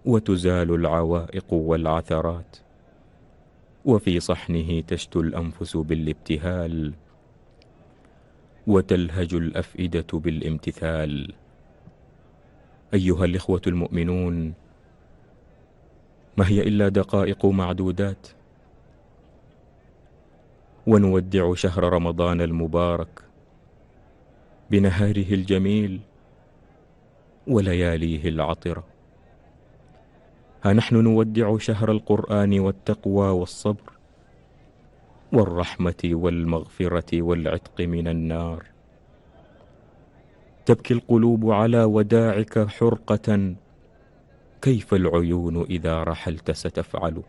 وتزال العوائق والعثرات، وفي صحنه تشتو الأنفس بالابتهال، وتلهج الأفئدة بالامتثال. أيها الإخوة المؤمنون، ما هي إلا دقائق معدودات ونودع شهر رمضان المبارك بنهاره الجميل ولياليه العطرة. ها نحن نودع شهر القرآن والتقوى والصبر والرحمة والمغفرة والعتق من النار. تبكي القلوب على وداعك حرقة، كيف العيون إذا رحلت ستفعل؟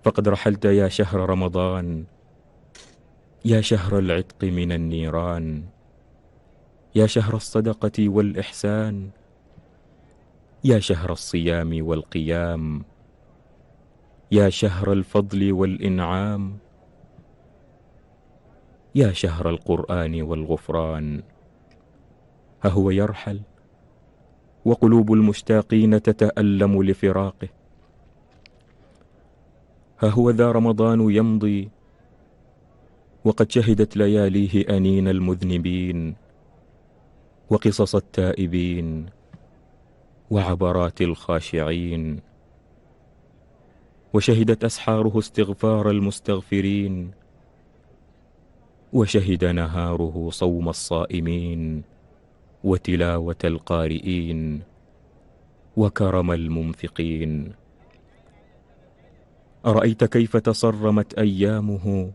فقد رحلت يا شهر رمضان، يا شهر العتق من النيران، يا شهر الصدقة والإحسان، يا شهر الصيام والقيام، يا شهر الفضل والإنعام، يا شهر القرآن والغفران. ها هو يرحل وقلوب المشتاقين تتألم لفراقه. ها هو ذا رمضان يمضي وقد شهدت لياليه أنين المذنبين وقصص التائبين وعبرات الخاشعين، وشهدت أسحاره استغفار المستغفرين، وشهد نهاره صوم الصائمين وتلاوة القارئين وكرم المنفقين. أرأيت كيف تصرمت أيامه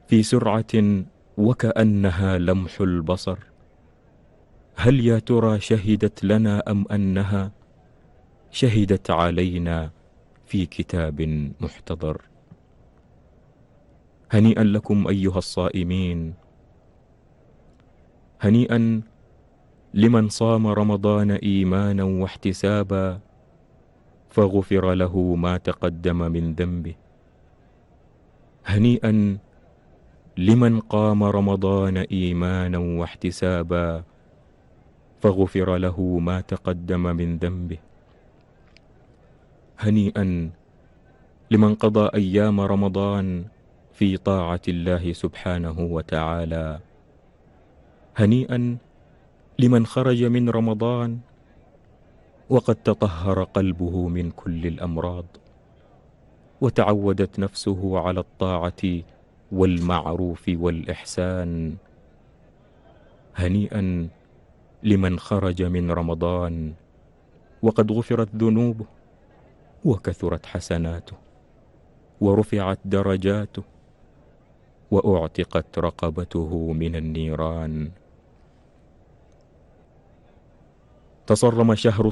في سرعة وكأنها لمح البصر؟ هل يا ترى شهدت لنا أم أنها شهدت علينا في كتاب محتضر؟ هنيئا لكم أيها الصائمين، هنيئا لمن صام رمضان إيمانا واحتسابا فغفر له ما تقدم من ذنبه. هنيئا لمن قام رمضان إيمانا واحتسابا فغفر له ما تقدم من ذنبه. هنيئا لمن قضى أيام رمضان في طاعة الله سبحانه وتعالى. هنيئا لمن خرج من رمضان وقد تطهر قلبه من كل الأمراض، وتعودت نفسه على الطاعة والمعروف والإحسان. هنيئا لمن خرج من رمضان وقد غفرت ذنوبه وكثرت حسناته ورفعت درجاته وأعتقت رقبته من النيران. تصرم شهر